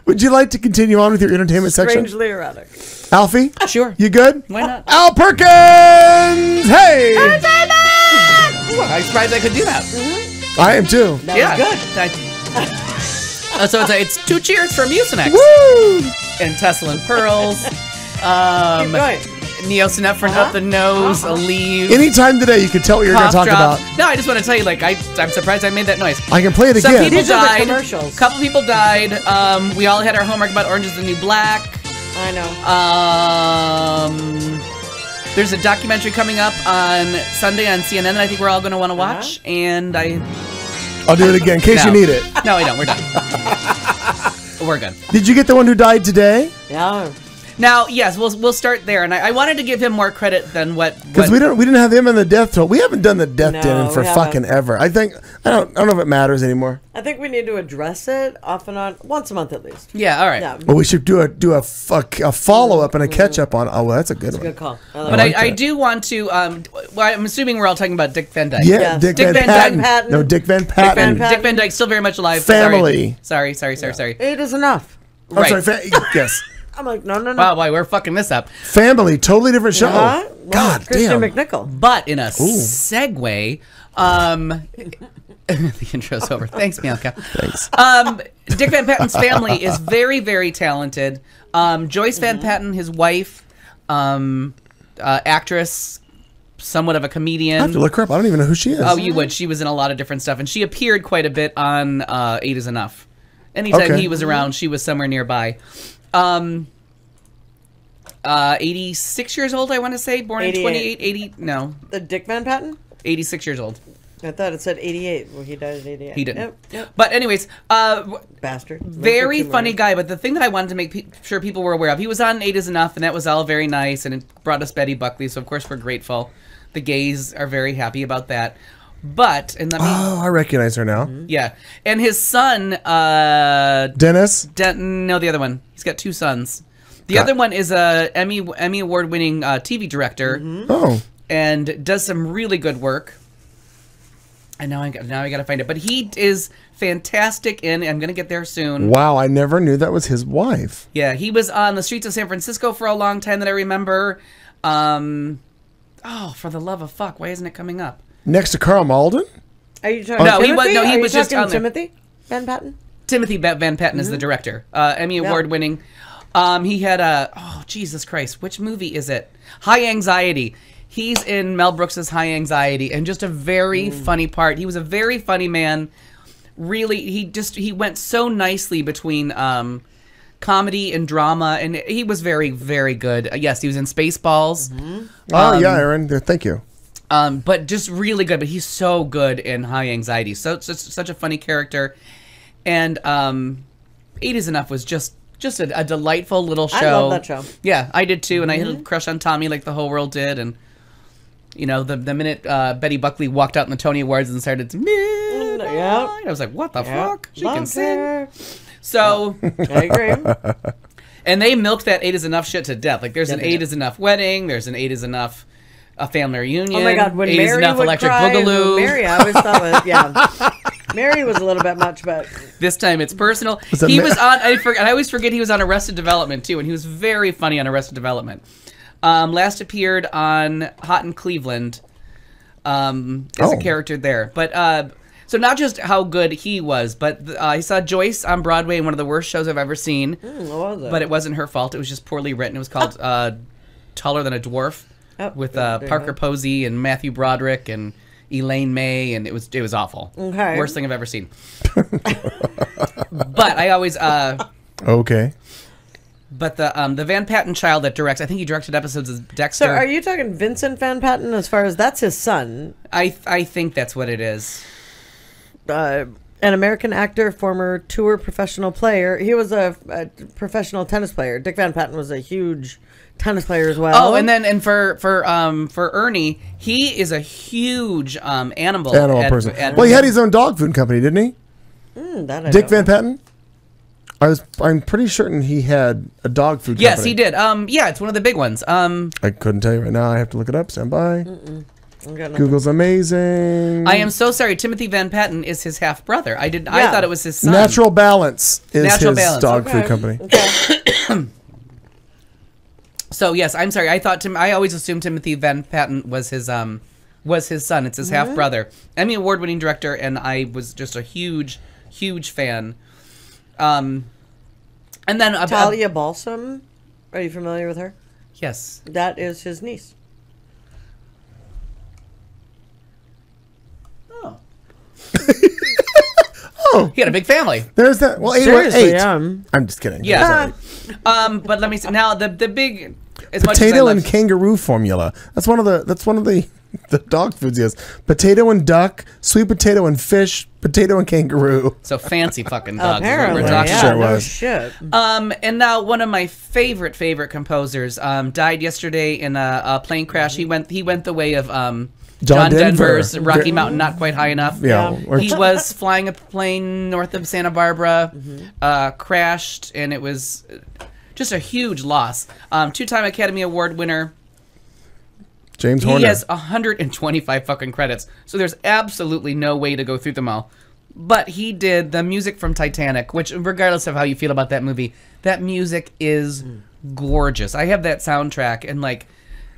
Would you like to continue on with your entertainment section? Strangely erotic. Alfie? Sure. You good? Why not? Al Perkins! Hey! Ooh, I'm surprised I could do that. I am too. That was good. So it's 2 cheers from Mucinex. Woo! And Tussle and Pearls. Keep going. Neosinephrine up the nose, a leave. Anytime today you can tell what you're going to talk about. No, I just want to tell you, like, I'm surprised I made that noise. I can play it Some again. people These are the died. commercials. A couple people died. We all had our homework about Orange is the New Black. I know. There's a documentary coming up on Sunday on CNN that I think we're all going to want to watch. And I'll do it again in case you need it. No, we don't. We're done. We're good. Did you get the one who died today? Yeah. Now, yes, we'll start there, and I wanted to give him more credit than what Because we didn't have him in the death toll. We haven't done the death den for we haven't. fucking ever. I don't know if it matters anymore. I think we need to address it off and on, once a month at least. Yeah, all right. Yeah. Well, we should do a follow up and a catch up on. Oh, well, that's a good one. Good call. But I do want to. Well, I'm assuming we're all talking about Dick Van Dyke. Yeah, Yes. Dick Dick Van Van Patten. No, Dick Van Patten. Dick Van Dyke still very much alive. Family. Sorry. 8 is enough. Oh, Right. sorry. Yes. I'm like, no. Wow, we're fucking this up. Family. Totally different show. Well, God Christian damn. McNichol. But in a segue, the intro's over. Thanks, Bianca. Thanks. Dick Van Patten's family is very, very talented. Joyce Van Patten, his wife, actress, somewhat of a comedian. I have to look her up. I don't even know who she is. Oh, you would. She was in a lot of different stuff, and she appeared quite a bit on 8 is Enough. Anytime he was around, she was somewhere nearby. 86 years old, I want to say. Born in 28, 80, no. The Dick Van Patten? 86 years old. I thought it said 88. Well, he died at 88. He didn't. Yep. But anyways, Bastard. very funny guy, but the thing that I wanted to make sure people were aware of, he was on 8 is Enough, and that was all very nice, and it brought us Betty Buckley, so of course we're grateful. The gays are very happy about that. But, and let me... Oh, I recognize her now. Yeah. And his son... Dennis? No, the other one. He's got 2 sons. The other one is a Emmy award-winning TV director. Oh. And does some really good work. And now I got to find it. But he is fantastic in... I'm going to get there soon. Wow, I never knew that was his wife. Yeah, he was on the streets of San Francisco for a long time that I remember. Oh, for the love of fuck, why isn't it coming up? Next to Carl Malden? Are you talking No, Timothy? he was just on there. Timothy Van Patten? Timothy Van Patten is the director. Emmy award-winning. He had a... Oh, Jesus Christ. Which movie is it? High Anxiety. He's in Mel Brooks's High Anxiety, and just a very funny part. He was a very funny man. Really, he went so nicely between comedy and drama, and he was very, very good. Yes, he was in Spaceballs. Oh, yeah, Aaron. Thank you. But just really good. But he's so good in High Anxiety. So such a funny character. And 8 is Enough was just a delightful little show. I love that show. Yeah, I did too. And I had a crush on Tommy like the whole world did. And, you know, the minute Betty Buckley walked out in the Tony Awards and started to I was like, what the fuck? She can sing. So. I agree. And they milked that 8 is Enough shit to death. Like, there's an 8 is Enough wedding. There's an 8 is Enough a family reunion. Oh my God, when 8 is Mary Enough would Electric cry, Boogaloo. Mary, I always thought was, yeah. Mary was a little bit much, but... This time it's personal. that He was on, I always forget he was on Arrested Development, too, and he was very funny on Arrested Development. Last appeared on Hot in Cleveland as a character there. But, so not just how good he was, but I saw Joyce on Broadway in one of the worst shows I've ever seen. What was it? But it wasn't her fault. It was just poorly written. It was called Taller Than a Dwarf. With Parker Posey and Matthew Broderick and Elaine May, and it was awful. Okay. Worst thing I've ever seen. But I always Okay. But the Van Patten child that directs, I think he directed episodes of Dexter. So are you talking Vincent Van Patten as far as that's his son? I think that's what it is. An American actor, former tour professional player. He was a professional tennis player. Dick Van Patten was a huge tennis player as well. Oh, and for Ernie, he is a huge animal person. Well, he had his own dog food company, didn't he? Dick Van Patten? I'm pretty certain he had a dog food company. Yes, he did. Yeah, it's one of the big ones. I couldn't tell you right now. I have to look it up. Stand by. Google's amazing. I am so sorry. Timothy Van Patten is his half brother. I thought it was his son. Natural Balance is Natural his Balance. dog food company. Okay. So yes, I'm sorry. I always assumed Timothy Van Patten was his son. It's his half brother. Emmy award-winning director, and I was just a huge fan. And then Talia Balsam. Are you familiar with her? Yes. That is his niece. Oh. Oh. He had a big family. There's that. Well, 8 Seriously, 8. yeah. I'm just kidding. Yeah. But let me see. Now the big potato and kangaroo formula. That's one of the dog foods he has. Potato and duck, sweet potato and fish, potato and kangaroo. So fancy fucking dogs. Apparently, We're talking yeah, Sure no was. shit. and now one of my favorite composers died yesterday in a plane crash. He went the way of John Denver's Rocky Mountain Not Quite High Enough. Yeah. He was flying a plane north of Santa Barbara, crashed, and it was just a huge loss. 2-time Academy Award winner. James Horner. He has 125 fucking credits, so there's absolutely no way to go through them all. But he did the music from Titanic, which, regardless of how you feel about that movie, that music is gorgeous. I have that soundtrack, and like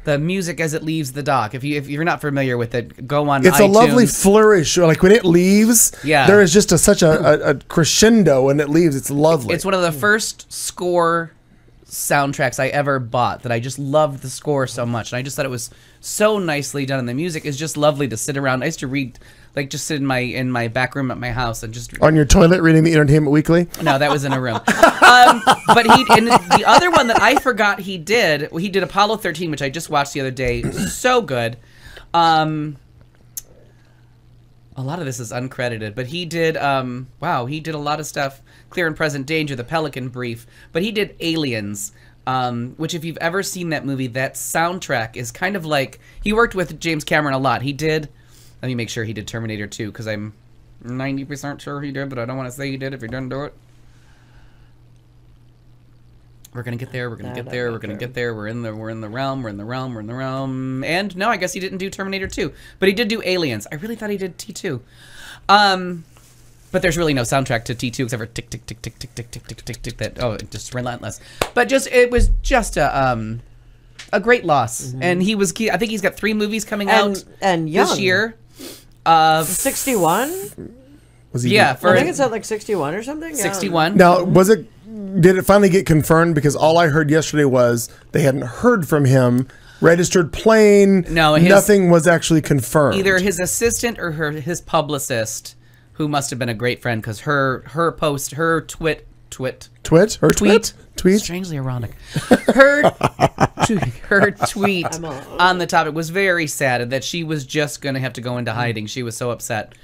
the music as it leaves the dock. If you're not familiar with it, go on. It's iTunes. a lovely flourish. Like when it leaves, there is just such a crescendo when it leaves. It's lovely. It's one of the first score soundtracks I ever bought that I just loved the score so much, and I just thought it was so nicely done, and the music is just lovely to sit around. I used to read, like, just sit in my back room at my house and just on your toilet reading the Entertainment Weekly. No, that was in a room. But the other one that I forgot he did Apollo 13, which I just watched the other day. So good. A lot of this is uncredited, but he did he did a lot of stuff. Clear and Present Danger, The Pelican Brief, but he did Aliens, which if you've ever seen that movie, that soundtrack is kind of like, he worked with James Cameron a lot. He did, let me make sure he did Terminator 2, because I'm 90% sure he did, but I don't want to say he did if he didn't do it. We're gonna get there. We're gonna get there. We're gonna get there. We're in the realm. And no, I guess he didn't do Terminator 2, but he did do Aliens. I really thought he did T2. But there's really no soundtrack to T2 except for tick tick tick tick tick tick tick tick tick tick. That just relentless. But it was just a great loss. And I think he's got 3 movies coming out and young. this year. 61. Was he? Yeah, I think it's at like 61 or something. 61. Now, did it finally get confirmed? Because all I heard yesterday was they hadn't heard from him. Registered plane. No, nothing was actually confirmed. Either his assistant or his publicist, who must have been a great friend, because her tweet. Strangely ironic. Her tweet on the topic was very sad, and that she was just going to have to go into hiding. She was so upset.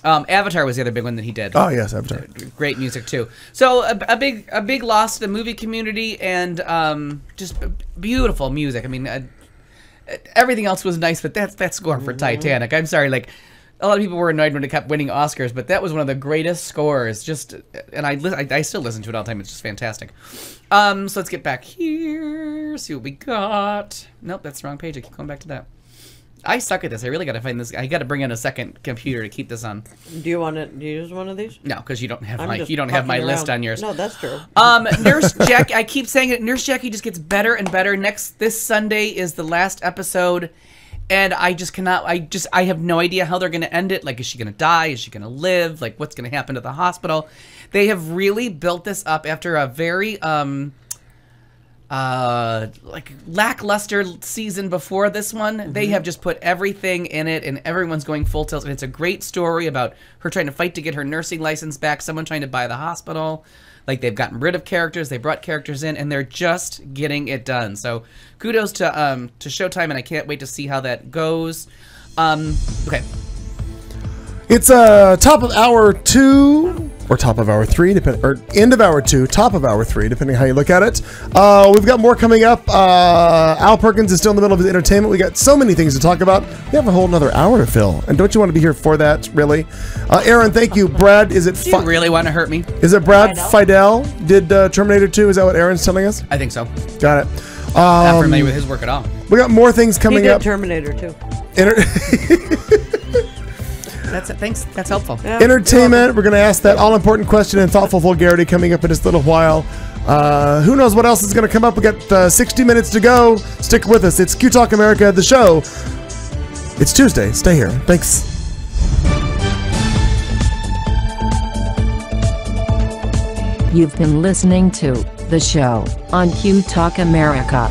Avatar was the other big one that he did. Oh yes, Avatar. Great music too. So a big loss to the movie community, and just beautiful music. I mean, everything else was nice, but that score for Titanic. I'm sorry, like a lot of people were annoyed when it kept winning Oscars, but that was one of the greatest scores. And I still listen to it all the time. It's just fantastic. So let's get back here. See what we got. Nope, that's the wrong page. I keep going back to that. I suck at this. I really got to find this. I got to bring in a second computer to keep this on. Do you want to use one of these? No, because you don't have my list on yours. No, that's true. Nurse Jackie. I keep saying it. Nurse Jackie just gets better and better. This Sunday is the last episode, and I just cannot. I have no idea how they're going to end it. Like, is she going to die? Is she going to live? Like, what's going to happen to the hospital? They have really built this up after a very like lackluster season before this one. They have just put everything in it, and everyone's going full tilt, and it's a great story about her trying to fight to get her nursing license back, someone trying to buy the hospital. Like, they've gotten rid of characters, they brought characters in, and they're just getting it done. So kudos to Showtime, and I can't wait to see how that goes. Okay. It's top of hour 2 or top of hour 3, or end of hour 2, top of hour 3, depending how you look at it. We've got more coming up. Al Perkins is still in the middle of his entertainment. We got so many things to talk about. We have a whole another hour to fill, and don't you want to be here for that? Really, Aaron? Thank you, Brad. Is it? Do you really want to hurt me? Is it Brad Fidel did Terminator 2? Is that what Aaron's telling us? I think so. Got it. Not familiar with his work at all. We got more things coming up. Terminator 2. That's it. Thanks. That's helpful. Yeah. Entertainment. We're going to ask that all-important question and thoughtful vulgarity coming up in just a little while. Who knows what else is going to come up? We got 60 minutes to go. Stick with us. It's QTalk America, the show. It's Tuesday. Stay here. Thanks. You've been listening to the show on QTalk America.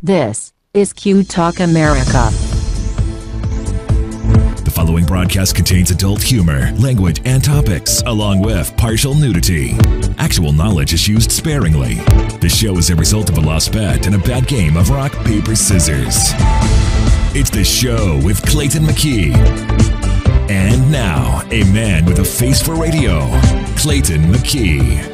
This is QTalk America. The following broadcast contains adult humor, language, and topics, along with partial nudity. Actual knowledge is used sparingly. The show is a result of a lost bet and a bad game of rock, paper, scissors. It's the show with Clayton McKee. And now, a man with a face for radio, Clayton McKee.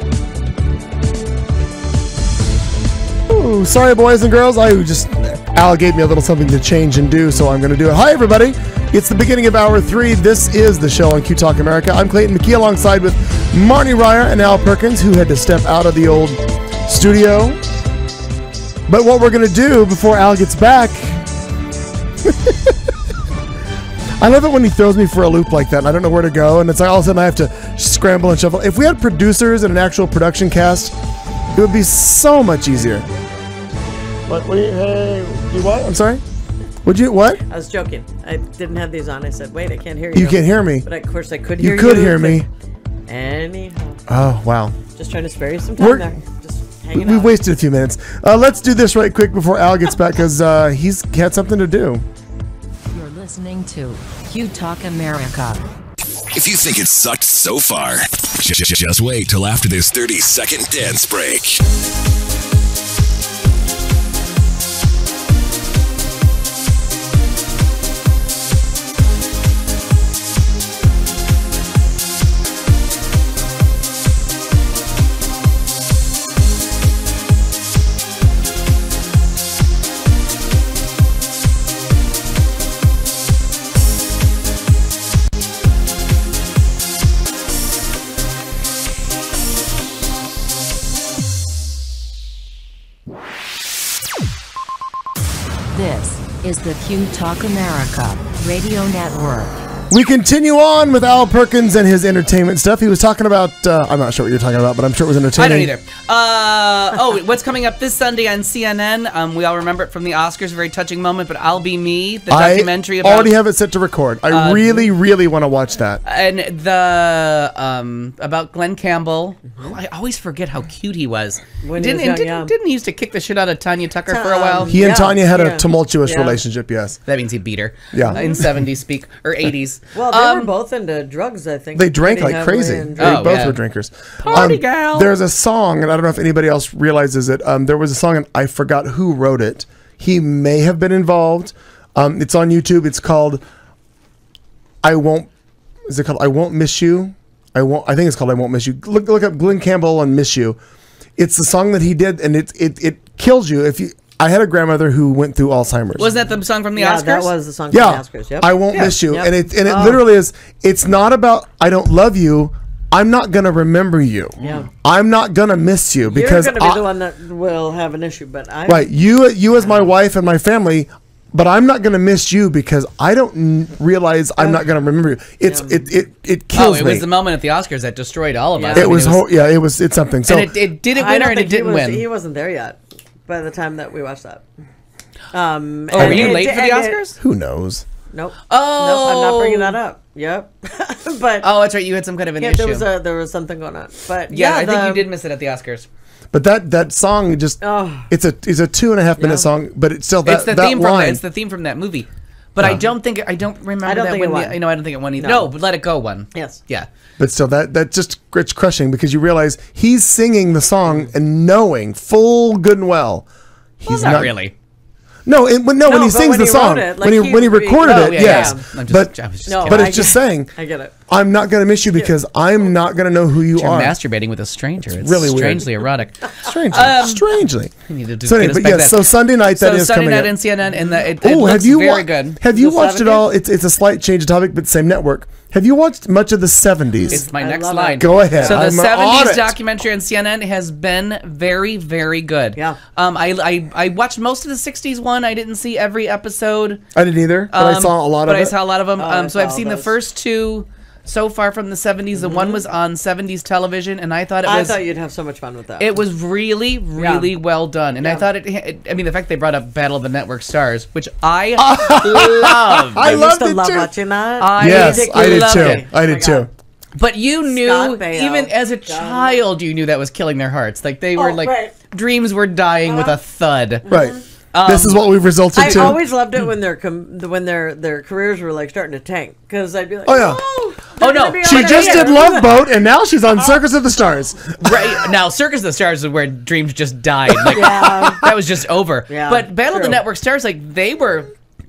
Ooh, sorry, boys and girls. Al gave me a little something to change and do, so I'm going to do it. Hi, everybody. It's the beginning of hour 3. This is the show on QTalk America. I'm Clayton McKee alongside with Marnie Ryer and Al Perkins, who had to step out of the old studio. But what we're going to do before Al gets back... I love it when he throws me for a loop like that and I don't know where to go, and it's like all of a sudden I have to scramble and shuffle. If we had producers and an actual production cast, it would be so much easier. What I'm sorry? Would you, what? I was joking. I didn't have these on. I said, wait, I can't hear you. You can't hear me. But of course I could hear you. You could hear me. Anyhow. Oh, wow. Just trying to spare you some time there. Just hanging out. We wasted a few minutes. Let's do this right quick before Al gets back, because he's had something to do. You're listening to QTalk America. If you think it sucked so far, just wait till after this 30-second dance break. This is the QTalk America Radio Network. We continue on with Al Perkins and his entertainment stuff. He was talking about, I'm not sure what you're talking about, but I'm sure it was entertaining. I don't either. What's coming up this Sunday on CNN? We all remember it from the Oscars, a very touching moment, but I'll Be Me, the documentary about... I already have it set to record. I really, really want to watch that. And the, about Glenn Campbell. Oh, I always forget how cute he was. Didn't he used to kick the shit out of Tanya Tucker for a while? He and Tanya had a tumultuous relationship, yes. That means he beat her. Yeah. In 70s speak, or 80s. Well, they were both into drugs, I think. They drank like crazy. They both were drinkers. Party gal. There's a song, and I don't know if anybody else realizes it. There was a song, and I forgot who wrote it. He may have been involved. It's on YouTube. It's called I Won't Miss You? I think it's called I Won't Miss You. Look up Glenn Campbell and Miss You. It's the song that he did, and it kills you if you... I had a grandmother who went through Alzheimer's. Was that the song from the Oscars? Yeah, that was the song from the Oscars. Yep. I Won't Miss You. Yep. And it literally is, it's not about, I don't love you, I'm not going to remember you. Yeah. I'm not going to miss you. Because you're going to be the one that will have an issue, but I... Right, you as my wife and my family, but I'm not going to miss you because I don't realize I'm not going to remember you. It kills me. It was the moment at the Oscars that destroyed all of us. It's something. So and it didn't win or it didn't win. He wasn't there yet by the time that we watched that. Were you late for the Oscars? Who knows? Nope. Oh, nope, I'm not bringing that up. Yep. But that's right. You had some kind of an issue. There was something going on. But I think you did miss it at the Oscars. But that song just it's a 2.5 minute song, but it's still it's the theme from that movie. But I don't remember that one. I don't think it won either. No, but Let It Go won. Yes. Yeah. But still, that just it's crushing because you realize he's singing the song and knowing full good and well he's not really. No, when he sings the song, when he recorded it, yes. Yeah. But it's just saying. I get it. I'm not going to miss you because I'm not going to know who you You're are. masturbating with a stranger. It's really weird. strangely erotic. Strangely. You need to So, anyway, but get us back yes, to that. so Sunday night that is Sunday coming night up. in CNN, and it Oh, looks have you very good. Have you The watched it 70s? all? It's a slight change of topic, but same network. Have you watched much of the 70s? It's my I next love line. it. Go ahead. So the I'm on 70s it. documentary on CNN has been very, very good. Yeah. I watched most of the 60s one. I didn't see every episode. I didn't either, but I saw a lot of it. I saw a lot of them. I So saw I've seen all the those. first two so far from the 70s. The one was on 70s television, and I thought it I was... thought you'd have so much fun with that. It was really, really well done, and I Yeah. thought I mean, the fact they brought up Battle of the Network Stars, which I love. I used loved to it love too. watching that. Yes, I did loved too. it. I Oh did my too. God. But you knew, Scott Baio. even as a child, you knew that was killing their hearts. Like they were, Oh, like right. dreams were dying with a thud. Right. This is what we've resulted I to. always loved it when their careers were like starting to tank because I'd be like, Oh, yeah. oh Oh, no. She just did Love Boat, and now she's on Circus of the Stars. Right now, Circus of the Stars is where dreams just died. Like Yeah. that was just over. Yeah, But Battle of the true. Network Stars, like they were,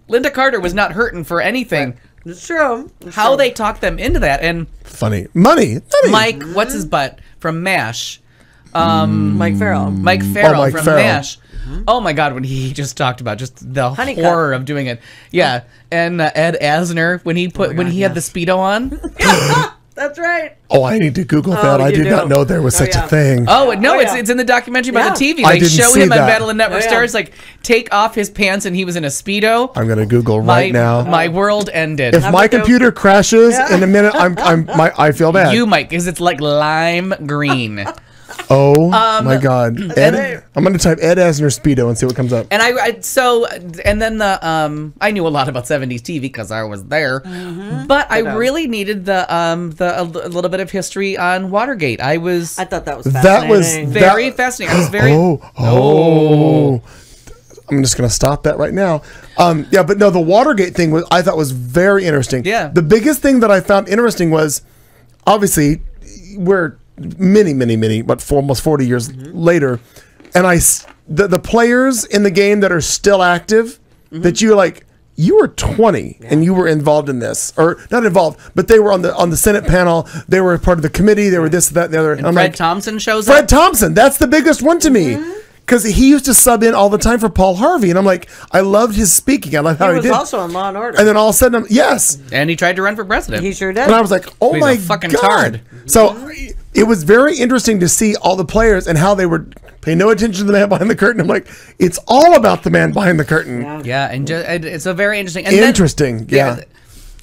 Linda Carter was not hurting for anything. It's true. It's How true. they talked them into that, and Funny. Money. Mike, what's his butt from MASH? Mike Farrell. Mike Farrell Mike from Farrell. MASH. Oh my God, when he just talked about just the Honeycut. horror of doing it. Yeah, and Ed Asner when he put when he had the Speedo on. That's right. Oh, I need to Google that. Oh, I you did do. not know there was Oh, such yeah. a thing. Oh no, Oh, it's yeah. it's in the documentary about the Yeah. TV. I Like didn't show see him that. on Battle of the Network Oh, yeah. Stars, like take off his pants and he was in a Speedo. I'm going to Google My right now. my world ended. If my about you? computer crashes in a minute, I feel bad. You might, because it's like lime green. Oh my God. Ed, I'm going to type Ed Asner Speedo and see what comes up. And and then the I knew a lot about 70s TV because I was there, but I really needed a little bit of history on Watergate. I thought that was That was fascinating. very fascinating. I was very Oh. I'm just going to stop that right now. Yeah, but no, the Watergate thing I thought was very interesting. Yeah. The biggest thing that I found interesting was, obviously, we're almost 40 years later, and the players in the game that are still active, that you were 20 and you were involved in this, or not involved, but they were on the Senate panel. They were part of the committee. They were this, that, and the other. And I'm Fred like, Thompson shows Fred up. Thompson, that's the biggest one to me. Because he used to sub in all the time for Paul Harvey. And I'm like, I loved his speaking. I loved how He he was did. also in Law and Order. And then all of a sudden, yes. And he tried to run for president. He sure did. And I was like, oh He's my a fucking God. tard. So it was very interesting to see all the players and how they were paying no attention to the man behind the curtain. I'm like, it's all about the man behind the curtain. Yeah, and it's a very interesting. And Interesting, yeah.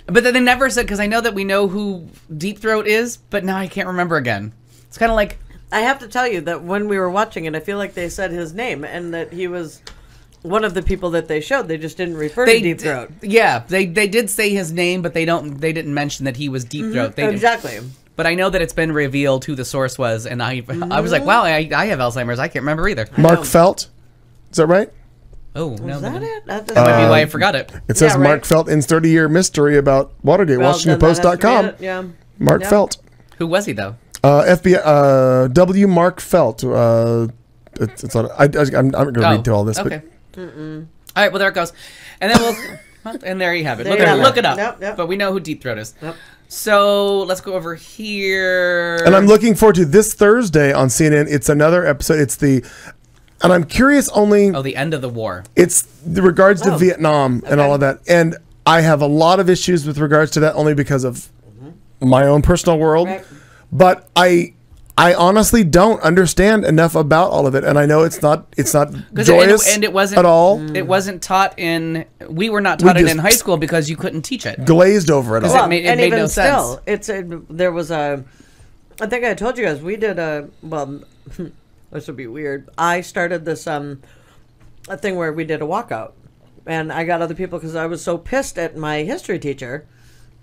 But then they never said, because I know that we know who Deep Throat is, but now I can't remember again. It's kind of like, I have to tell you that when we were watching it, I feel like they said his name and that he was one of the people that they showed. They just didn't refer to Deep Throat. Yeah, they did say his name, but they didn't mention that he was Deep Throat. They didn't. Exactly. But I know that it's been revealed who the source was, and I was like, wow, I have Alzheimer's. I can't remember either. Mark Felt. Is that right? Oh, no. Was that it? That might be why I forgot it. It says Yeah, right. Mark Felt in 30-year mystery about Watergate. Well, then that has to be WashingtonPost.com. it, yeah. Mark Yeah. Felt. Who was he, though? FBI. W. Mark Felt. It's on. I'm not going to read through all this. Okay. But All right, well, there it goes. And then we'll... and there you have it. There you have it. Look it up. Yep. But we know who Deep Throat is. Yep. So let's go over here. And I'm looking forward to this Thursday on CNN. It's another episode. And I'm curious only. Oh, the end of the war. It's the regards to Vietnam and all of that. And I have a lot of issues with regards to that only because of my own personal world. Right. But I honestly don't understand enough about all of it. And I know it's not joyous and it wasn't at all. It wasn't taught we were not taught it just- in high school because you couldn't teach it. Glazed over it all. Well, it and made even no still, sense. there was I think I told you guys we did this would be weird. I started this a thing where we did a walkout, and I got other people because I was so pissed at my history teacher.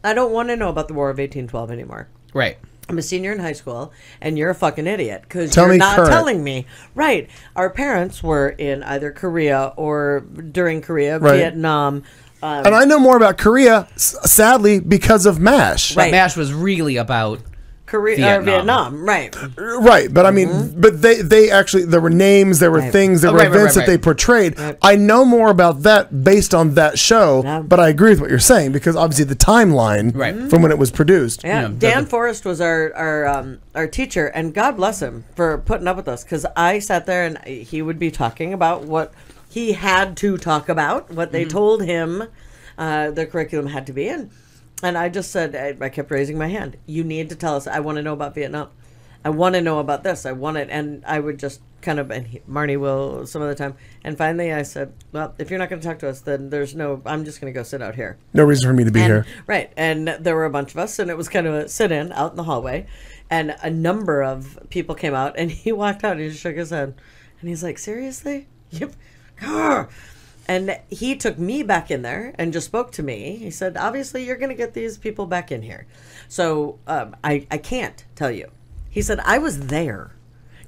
I don't want to know about the War of 1812 anymore. Right. I'm a senior in high school, and you're a fucking idiot because Tell you're me not current. telling me. Right. Our parents were in either Korea or during Korea, Right. Vietnam. And I know more about Korea, sadly, because of MASH. Right. MASH was really about Korea or Vietnam, right? Right, but I mean, but they actually, there were names, there were things, there were events that they portrayed. I know more about that based on that show, but I agree with what you're saying because obviously the timeline from when it was produced. Yeah, Dan Forrest was our teacher, and God bless him for putting up with us because I sat there and he would be talking about what he had to talk about, what they told him the curriculum had to be in. And I just said, I kept raising my hand. You need to tell us. I want to know about Vietnam. I want to know about this. I want it. And I would just kind of, and Marnie will some of the time. And finally I said, well, if you're not going to talk to us, then I'm just going to go sit out here. No reason for me to be here. Right. And there were a bunch of us, and it was kind of a sit-in out in the hallway. And a number of people came out, and he walked out, and he just shook his head. And he's like, seriously? Yep. And he took me back in there and just spoke to me. He said, obviously, you're going to get these people back in here. So I can't tell you. He said, I was there.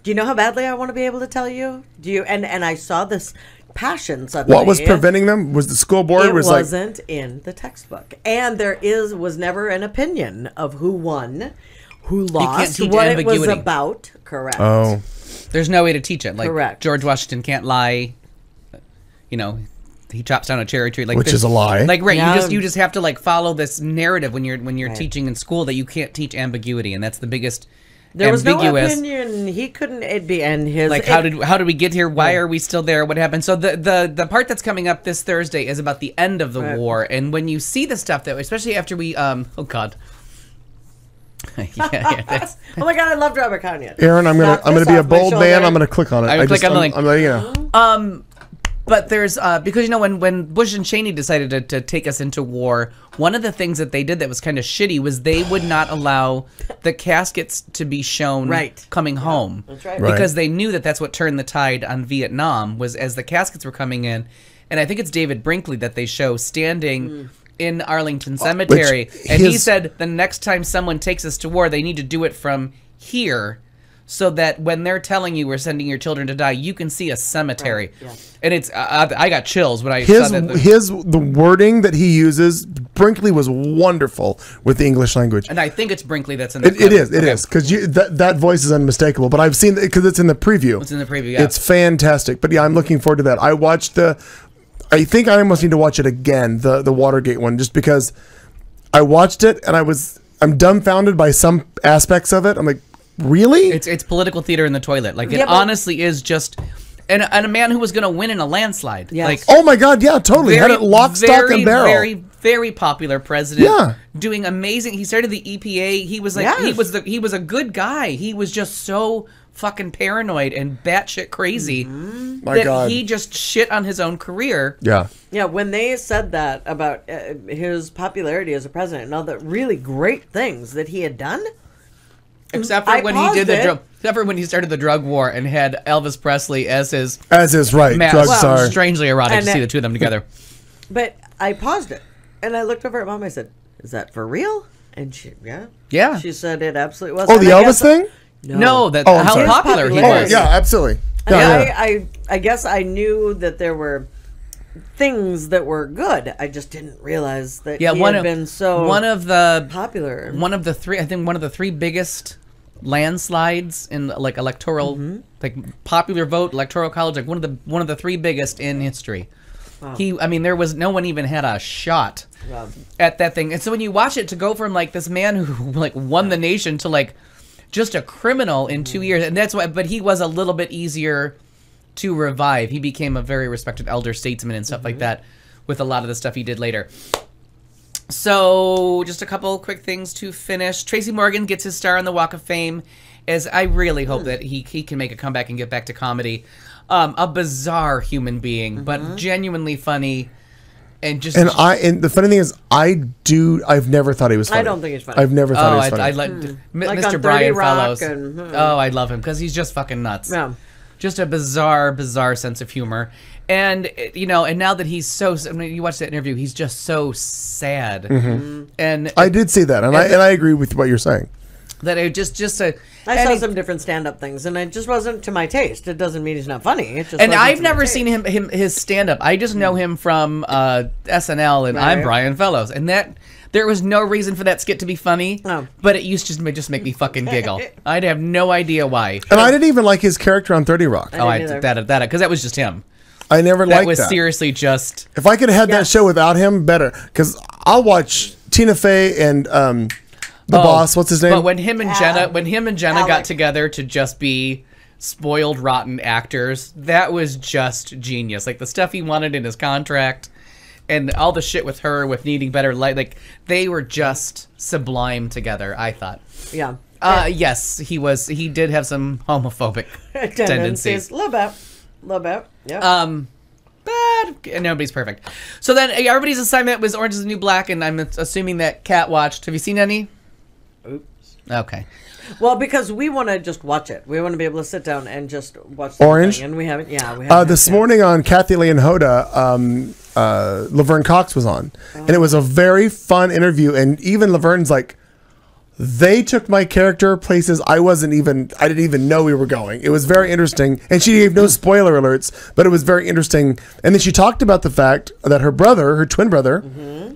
Do you know how badly I want to be able to tell you? Do you? And I saw this passion suddenly. What was preventing them? Was the school board? It wasn't in the textbook. And there was never an opinion of who won, who lost, what it was about. Correct. Oh. There's no way to teach it. Like, correct. George Washington can't lie. You know, he chops down a cherry tree, like which is a lie. Like, right? Yeah. You just have to like follow this narrative when you're teaching in school that you can't teach ambiguity, and that's the biggest. There was no opinion. He couldn't. It'd be and his. Like, how did we get here? Why are we still there? What happened? So the part that's coming up this Thursday is about the end of the war, and when you see the stuff that, especially after we oh God. Oh my God, I love Robert Kanye. Aaron, I'm gonna be a bold man. I'm gonna click on it. I click on the link. I'm letting you know. But there's because you know when Bush and Cheney decided to take us into war, one of the things that they did that was kind of shitty was they would not allow the caskets to be shown coming home. That's right. Because they knew that that's what turned the tide on Vietnam was as the caskets were coming in, and I think it's David Brinkley that they show standing in Arlington Cemetery, and he said the next time someone takes us to war, they need to do it from here. So that when they're telling you we're sending your children to die, you can see a cemetery, and it's. I got chills when I saw that. The wording that he uses, Brinkley was wonderful with the English language, and I think it's Brinkley that's in the. It is because that voice is unmistakable. But I've seen it because it's in the preview. It's in the preview. Yeah, it's fantastic. But yeah, I'm looking forward to that. I watched I think I almost need to watch it again, the Watergate one, just because I watched it and I'm dumbfounded by some aspects of it. I'm like. Really? It's political theater in the toilet. Like, it honestly is just... And a man who was going to win in a landslide. Yes. Like, oh, my God, yeah, totally. Had it lock, stock, and barrel. Very, very popular president. Yeah. Doing amazing... He started the EPA. He was like... He was a good guy. He was just so fucking paranoid and batshit crazy that he just shit on his own career. Yeah. Yeah, when they said that about his popularity as a president and all the really great things that he had done... Except for when he did except for when he started the drug war and had Elvis Presley as his drug czar. Strangely erotic to see the two of them together. But I paused it and I looked over at Mom. I said, "Is that for real?" And she she said it absolutely was. Oh, the Elvis thing? No, how popular he was. Oh, yeah, absolutely. I guess I knew that there were things that were good. I just didn't realize that he had been so popular. One of the three biggest landslides in like electoral, like popular vote, electoral college, like one of the three biggest in history. Wow. There was no one even had a shot at that thing. And so when you watch it, to go from like this man who like won the nation to like just a criminal in 2 years, and that's why. But he was a little bit easier to revive. He became a very respected elder statesman and stuff like that with a lot of the stuff he did later. So just a couple quick things to finish. Tracy Morgan gets his star on the Walk of Fame, as I really hope that he can make a comeback and get back to comedy. A bizarre human being, but genuinely funny. And the funny thing is, I've never thought he was funny. I don't think he's funny. I've never thought he was funny. I like Mr. Brian Fellows. I love him because he's just fucking nuts. Yeah. Just a bizarre sense of humor. And, and now that he's you watch that interview, he's just so sad. And I did see that, and I agree with what you're saying. That it just I saw some different stand-up things, and it just wasn't to my taste. It doesn't mean he's not funny. It just and wasn't I've to my never taste. seen his stand-up. I just know him from SNL, and I'm Right. Brian Fellows, and that there was no reason for that skit to be funny, Oh. but it used to just make me fucking giggle. I'd have no idea why. And I didn't even like his character on 30 Rock. Oh, I didn't that because that was just him. I never That liked was that. seriously just. If I could have had that Yes. show without him, better. Because I'll watch Tina Fey and the boss. What's his name? But when him and Jenna got Alec. together to just be spoiled, rotten actors, that was just genius. Like the stuff he wanted in his contract, and all the shit with her, with needing better light, like they were just sublime together. I thought. Yeah. Yes, he did have some homophobic tendencies. A little bit. Yeah. But nobody's perfect. So then everybody's assignment was Orange is the New Black, and I'm assuming that Kat watched. Have you seen any? Oops. Okay. Well, because we want to just watch it. We want to be able to sit down and just watch the Orange? thing, and we haven't. Yeah, we haven't. This had a morning on Kathy Lee and Hoda, Laverne Cox was on, and it was a very fun interview. And even Laverne's like, they took my character places I didn't even know we were going. It was very interesting, and she gave no spoiler alerts, but it was very interesting. And then she talked about the fact that her brother, her twin brother,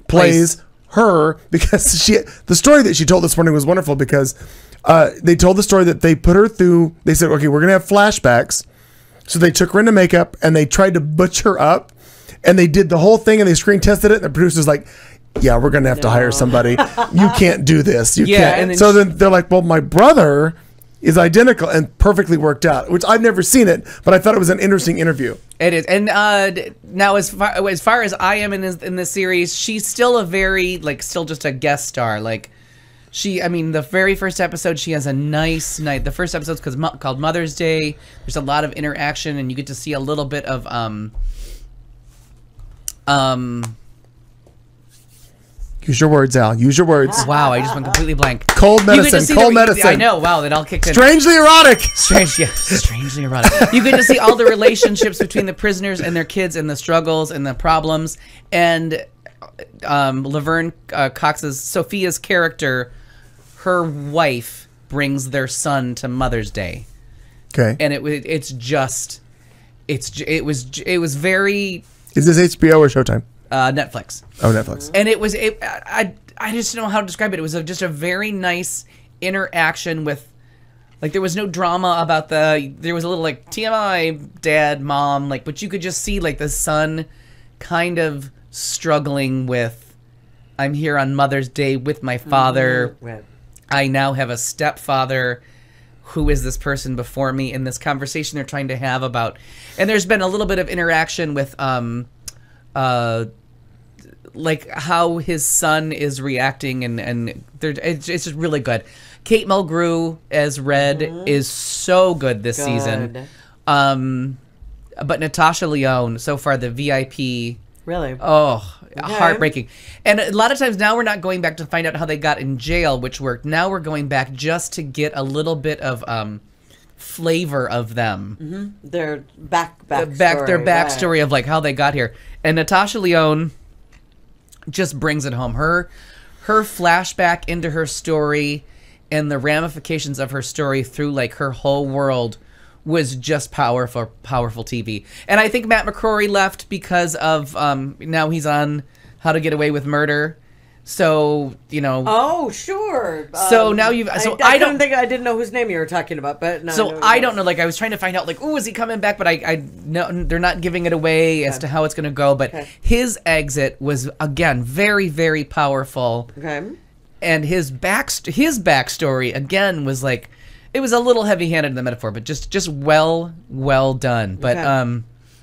plays her, because the story that she told this morning was wonderful, because they told the story that they put her through. They said, okay, we're gonna have flashbacks. So they took her into makeup and they tried to butch her up, and they did the whole thing and they screen tested it. And the producer's like, yeah, we're gonna have to hire somebody. You can't do this. You can't. and then So then they're like, well, my brother is identical, and perfectly worked out. Which I've never seen it, but I thought it was an interesting interview. It is, and now as far as I am in this series, she's still a very still just a guest star. Like the very first episode, she has a nice night. The first episode's called Mother's Day. There's a lot of interaction, and you get to see a little bit of Use your words, Al. Use your words. Wow, I just went completely blank. Cold You get to medicine. see Cold medicine. I know. Wow, that all kicked in. Strangely erotic. Strangely erotic. You get to see all the relationships between the prisoners and their kids, and the struggles and the problems. And Laverne Cox's Sophia's character, her wife brings their son to Mother's Day, Okay. and it was very Is this HBO or Showtime? Netflix. Oh, Netflix. And I just don't know how to describe it. It was just a very nice interaction with, there was no drama about there was a little TMI, dad, mom, but you could just see the son kind of struggling with, I'm here on Mother's Day with my father. Right. I now have a stepfather. Who is this person before me? In this conversation they're trying to have about, and there's been a little bit of interaction with, how his son is reacting, and it's just really good. Kate Mulgrew as Red is so good this season. But Natasha Lyonne, so far the VIP, Really? heartbreaking. And a lot of times now we're not going back to find out how they got in jail, which worked. Now we're going back just to get a little bit of flavor of them. Their backstory. Their backstory of how they got here. And Natasha Lyonne just brings it home. Her flashback into her story and the ramifications of her story through her whole world was just powerful TV. And I think Matt McCrory left because of now he's on How to Get Away with Murder. So, Oh, sure. So now you've. So I don't think I didn't know whose name you were talking about, but no. So I don't know. I was trying to find out, oh, is he coming back? But I know they're not giving it away as to how it's going to go. But his exit was again very, very powerful. Okay. And his backstory again was it was a little heavy-handed in the metaphor, but just well done. But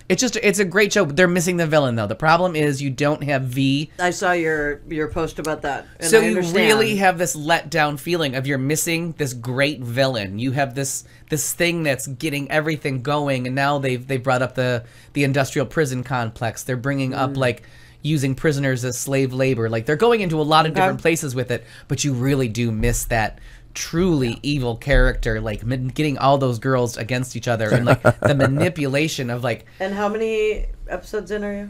it's a great show. They're missing the villain though. The problem is you don't have V. I saw your post about that. And So I you understand. really have this let down feeling of you're missing this great villain. You have this thing that's getting everything going, and now they've brought up the industrial prison complex. They're bringing up using prisoners as slave labor. They're going into a lot of different places with it, but you really do miss that truly evil character, getting all those girls against each other, and the manipulation of And how many episodes in are you?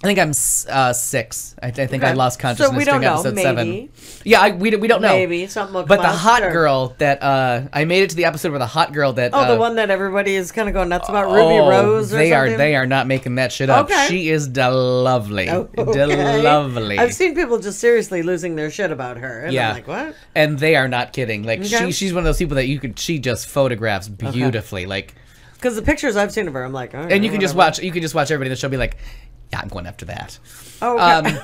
I think I'm 6. I think I lost consciousness So we don't during know. episode Maybe. 7. Yeah, we don't know. Maybe something will But come the out, hot sure. girl that I made it to the episode where the hot girl that Oh, the one that everybody is kind of going nuts about, Ruby Rose or they something? they are not making that shit up. Okay. She is lovely. Okay. Lovely. I've seen people just seriously losing their shit about her. And Yeah. I'm like, what? And they are not kidding. Like Okay. she's one of those people that she just photographs beautifully. Like, Because the pictures I've seen of her, I'm like, all right, and you can just whatever. watch everybody in the show be like, yeah, I'm going after that. Oh, okay.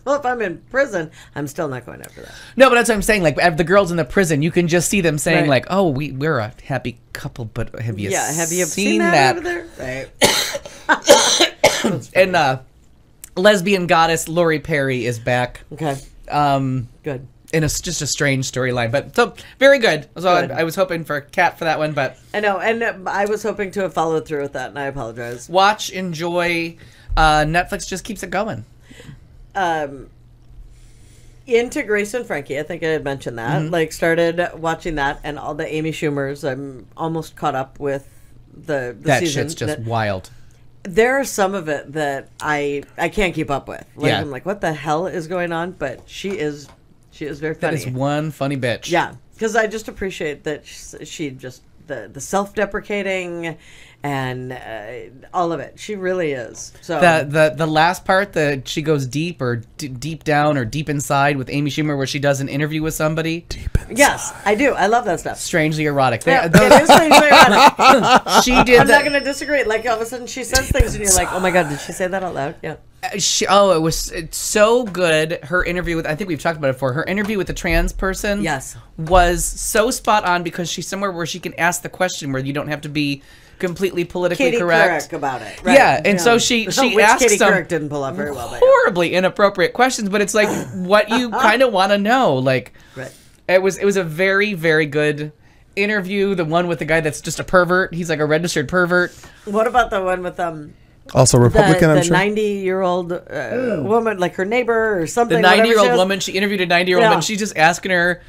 Well, if I'm in prison, I'm still not going after that. No, but that's what I'm saying. Like the girls in the prison, you can just see them saying Right. like, "Oh, we're a happy couple," but have you Seen that over there? Right. And lesbian goddess Lori Perry is back. Okay. Good. In just a strange storyline, but so very good. So Good. I was hoping for Cat for that one, but I know, and I was hoping to have followed through with that, and I apologize. watch, enjoy. Netflix just keeps it going. Into Grace and Frankie, I think I had mentioned that. Mm-hmm. Like, started watching that, and all the Amy Schumers. I'm almost caught up with the That season. shit's just wild. There are some of it that I can't keep up with. Like, Yeah. I'm like, what the hell is going on? But she is very That funny. is one funny bitch. Yeah, because I just appreciate that she just the self-deprecating and all of it. She really is. So The last part that she goes deep or deep down or deep inside with Amy Schumer, where she does an interview with somebody. Deep inside. yes, I do. I love that stuff. Strangely erotic. Yeah, it is strangely erotic. She did I'm that. not going to disagree. Like, all of a sudden she says things and you're like, oh my God, did she say that out loud? Yeah. It's so good. Her interview with, I think we've talked about it before, her interview with the trans person Yes. was so spot on because she's somewhere where she can ask the question where you don't have to be completely politically Katie correct. Couric about it. Right? Yeah, and so she Which asks Katie some Couric didn't pull up very well. But horribly inappropriate questions, but it's like what you kind of want to know. Like, right. it was a very, very good interview. The one with the guy that's just a pervert. He's like a registered pervert. What about the one with Also Republican, I'm the sure. 90-year-old woman, like her neighbor or something? The 90-year-old whatever she woman, she interviewed a 90-year-old Yeah. woman. She's just asking her,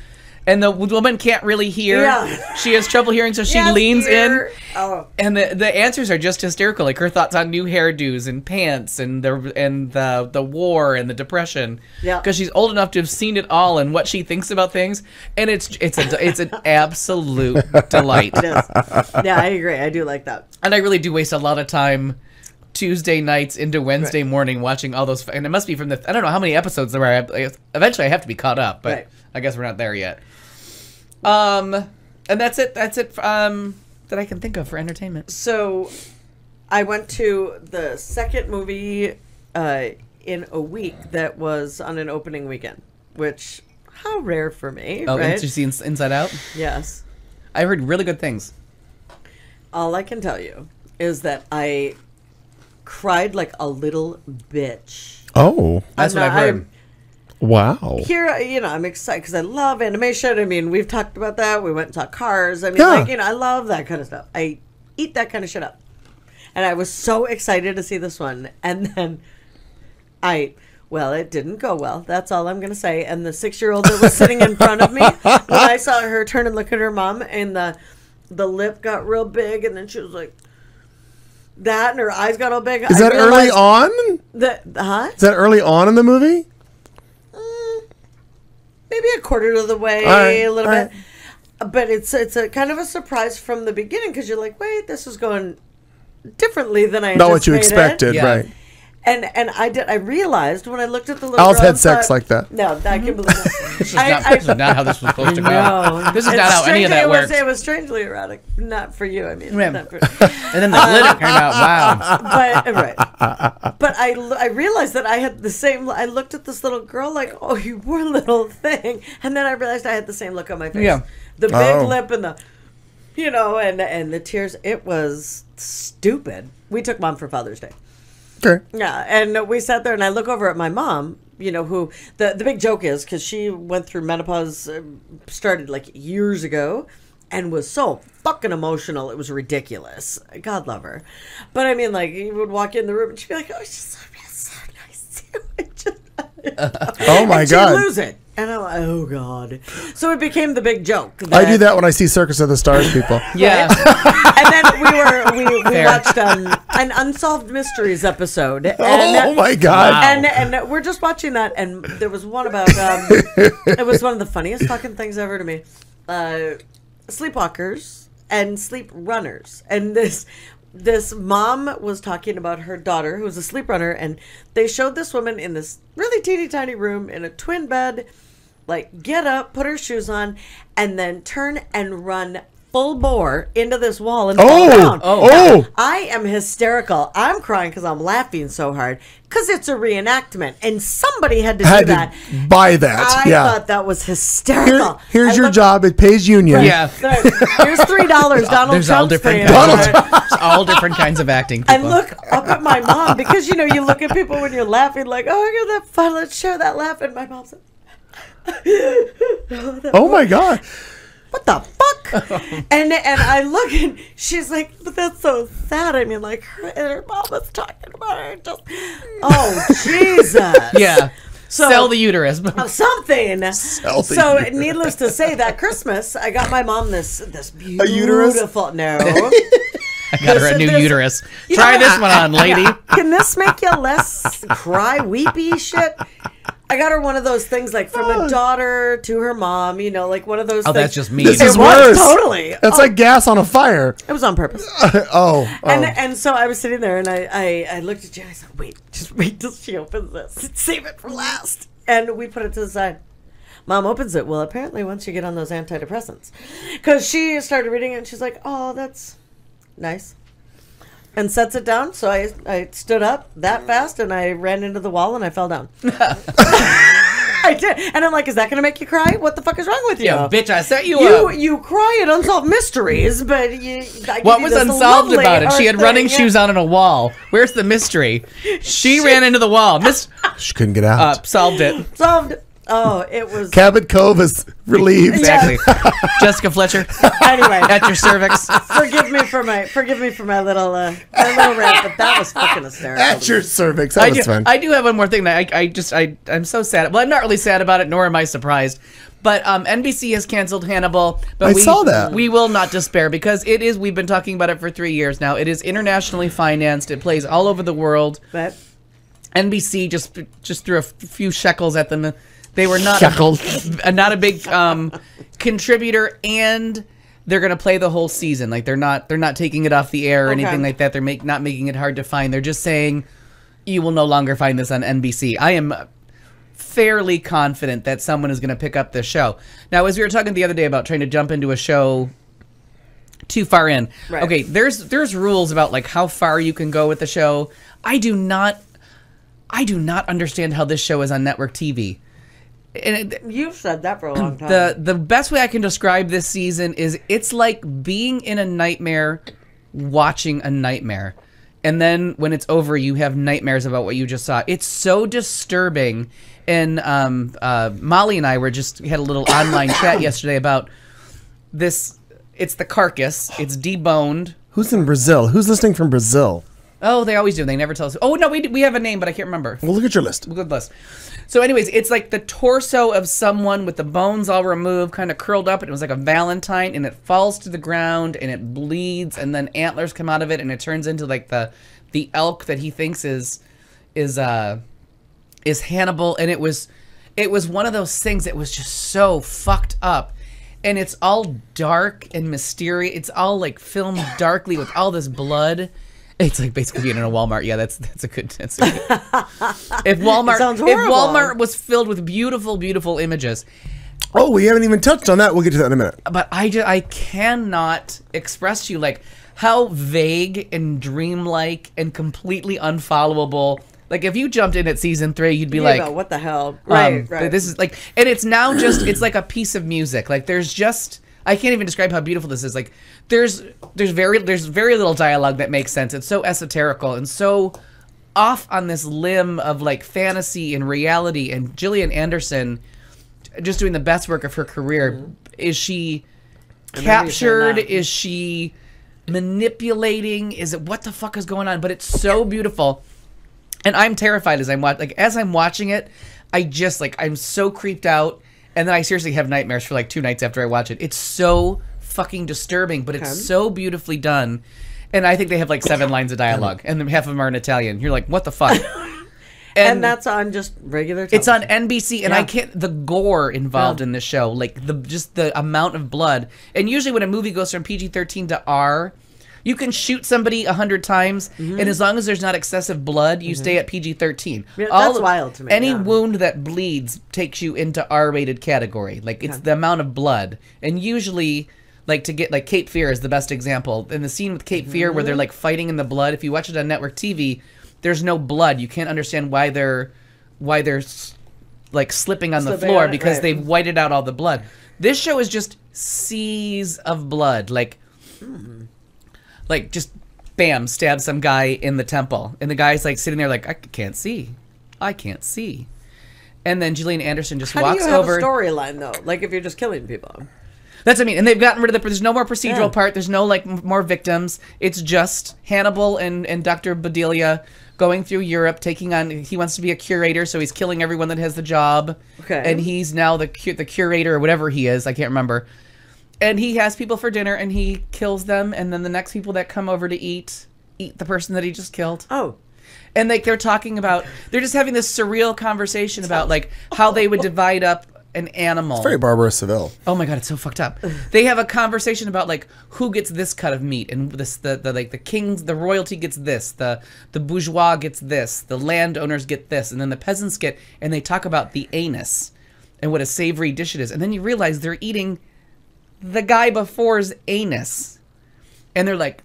and the woman can't really hear. Yeah. She has trouble hearing, so she Yes, leans dear. in. Oh. And the answers are just hysterical. Like her thoughts on new hairdos and pants and the war and the depression. Yeah. Because she's old enough to have seen it all and what she thinks about things. And it's an absolute delight. It is. Yeah, I agree. I do like that. And I really do waste a lot of time Tuesday nights into Wednesday morning watching all those. And it must be from I don't know how many episodes there are. Eventually I have to be caught up, but Right. I guess we're not there yet. And that's it. That's it. That I can think of for entertainment. So I went to the second movie in a week that was on an opening weekend, which, how rare for me, Oh, right? did you see Inside Out? Yes. I heard really good things. All I can tell you is that I cried like a little bitch. Oh, That's what I've heard. wow. Here, I'm excited because I love animation. I mean, we've talked about that. We went and saw Cars. I mean, Yeah. I love that kind of stuff. I eat that kind of shit up. And I was so excited to see this one. And then it didn't go well. That's all I'm going to say. And the 6-year-old that was sitting in front of me, when I saw her turn and look at her mom, and the lip got real big, and then she was like, that, and her eyes got all big. Is that early on? Is that early on in the movie? Maybe a quarter of the way, All right, a little all bit. But it's a kind of a surprise from the beginning because you're like, wait, this is going differently than I anticipated. Not what you expected, Yeah. right? And I realized when I looked at the little Al's girl had and sex thought- like that. No, I can believe that. This is not how this was supposed to go. No. This is not how any of that works. It was strangely erotic. Not for you, I mean. Yeah. Not for, And then the glitter came out. Wow. but right. But I realized that I had the same. I looked at this little girl like, oh, you poor little thing, and then I realized I had the same look on my face. Yeah. The big Oh. lip and the, and the tears. It was stupid. We took Mom for Father's Day. Okay. Yeah, and we sat there, and I look over at my mom, who the big joke is because she went through menopause, started like years ago, and was so fucking emotional. It was ridiculous. God love her, but I mean, like, you would walk in the room and she'd be like, "Oh, she's so nice too." Oh my and God. she'd lose it. And I'm like, oh God. So it became the big joke. I do that when I see Circus of the Stars people. Yeah. And then we watched an Unsolved Mysteries episode. And, Oh my God. Wow. And we're just watching that, and there was one about, it was one of the funniest fucking things ever to me. Sleepwalkers and sleep runners. And this mom was talking about her daughter, who was a sleep runner, and they showed this woman in this really teeny tiny room in a twin bed, like get up, put her shoes on, and then turn and run full bore into this wall and fall down. Oh! I am hysterical. I'm crying because I'm laughing so hard because it's a reenactment, and somebody had to do that. Buy that. I thought that was hysterical. Here's your job. It pays union. Yeah. Here's $3. Donald There's all Trump's different paying kinds, for it. there's all different kinds of acting. And People. look up at my mom because you look at people when you're laughing like, oh, isn't that fun? Let's share that laugh. And my mom said, Oh my God. what the fuck? and I look and she's like, but that's so sad. I mean, like her mom was talking about her. Just, oh Jesus. Yeah. So, Sell the uterus. something. Sell the So, uterus. needless to say, that Christmas, I got my mom this beautiful. uterus? No. I got her a new This- uterus. You Try know, this one on, lady. Can this make you less cry, weepy shit? I got her one of those things like from a daughter to her mom, like one of those Oh, things. that's just mean. This It is was, worse. totally. That's like gas on a fire. It was on purpose. And so I was sitting there and I looked at you and I said, just wait till she opens this. Save it for last. And we put it to the side. Mom opens it. Well, apparently once you get on those antidepressants. Because she started reading it and she's like, oh, that's nice. And sets it down. So I stood up that fast and I ran into the wall and I fell down. I did. And I'm like, is that going to make you cry? What the fuck is wrong with you? Yeah, bitch, I set you up. You cry at Unsolved Mysteries, but What was unsolved about it? She had running shoes on a wall. Where's the mystery? She ran into the wall. She couldn't get out. Solved it. Solved. Oh, it was. Cabot Cove is relieved. Exactly. Jessica Fletcher Anyway, at your cervix. forgive me for my little rant, but that was fucking hysterical. At your cervix. That was fun. I do have one more thing that I'm so sad. Well, I'm not really sad about it, nor am I surprised. But NBC has canceled Hannibal. But I saw that. We will not despair because it is. We've been talking about it for 3 years now. It is internationally financed. It plays all over the world. But NBC just threw a few shekels at them. They were not not a big contributor, and they're going to play the whole season. Like they're not taking it off the air or anything like that. They're not making it hard to find. They're just saying you will no longer find this on NBC. I am fairly confident that someone is going to pick up this show. Now, as we were talking the other day about trying to jump into a show too far in. Right. Okay, there's rules about like how far you can go with the show. I do not understand how this show is on network TV. And you've said that for a long time. the best way I can describe this season is it's like being in a nightmare, watching a nightmare, and then when it's over, you have nightmares about what you just saw. It's so disturbing. And Molly and I had a little online chat yesterday about this. It's The Carcass. It's deboned. Who's in Brazil? Who's listening from Brazil? Oh, they always do. They never tell us. Oh no, we have a name, but I can't remember. Well, look at your list. Good list. So anyways, it's like the torso of someone with the bones all removed, kind of curled up, and it was like a valentine, and it falls to the ground, and it bleeds, and then antlers come out of it, and it turns into like the elk that he thinks is Hannibal, and it was one of those things that was just so fucked up, and it's all dark and mysterious. It's all like filmed darkly with all this blood. It's like basically being in a Walmart. Yeah, that's a good. If Walmart was filled with beautiful, beautiful images. Oh, we haven't even touched on that. We'll get to that in a minute. But I cannot express to you like how vague and dreamlike and completely unfollowable. Like if you jumped in at season 3, you'd be like, what the hell? Right. This is like, and it's now just it's like a piece of music. Like there's just. I can't even describe how beautiful this is. Like, there's very little dialogue that makes sense. It's so esoterical and so off on this limb of like fantasy and reality. And Gillian Anderson, just doing the best work of her career. Mm-hmm. Is she captured? Is she manipulating? Is it what the fuck is going on? But it's so beautiful, and I'm terrified as I'm watching it. I just like I'm so creeped out, and then I seriously have nightmares for like 2 nights after I watch it. It's so fucking disturbing, but it's so beautifully done. And I think they have like 7 lines of dialogue, and then half of them are in Italian. You're like, what the fuck? And that's on just regular television. It's on NBC, and I can't. The gore involved in this show, like the amount of blood, and usually when a movie goes from PG-13 to R, you can shoot somebody 100 times, and as long as there's not excessive blood, you stay at PG-13. Yeah, that's wild to me. Any wound that bleeds takes you into R-rated category. Like it's the amount of blood, and usually. Like to get like Cape Fear is the best example. In the scene with Cape Fear where they're like fighting in the blood, if you watch it on network TV, there's no blood. You can't understand why they're like slipping on the floor because they've whited out all the blood. This show is just seas of blood, like just bam, stab some guy in the temple, and the guy's like sitting there like I can't see, and then Gillian Anderson just walks over. How do you have a storyline though? Like if you're just killing people. That's what I mean, and they've gotten rid of there's no more procedural part, there's no like more victims, it's just Hannibal and Dr. Bedelia going through Europe, taking on, he wants to be a curator, so he's killing everyone that has the job, and he's now the curator or whatever he is, I can't remember, and he has people for dinner, and he kills them, and then the next people that come over to eat the person that he just killed. Oh. And like they're talking about, they're just having this surreal conversation about like how they would divide up an animal. It's very Barbara Seville. Oh my god, it's so fucked up. They have a conversation about like who gets this cut of meat, and this the like the kings, the royalty gets this, the bourgeois gets this, the landowners get this, and then the peasants get, and they talk about the anus and what a savory dish it is, and then you realize they're eating the guy before's anus, and they're like,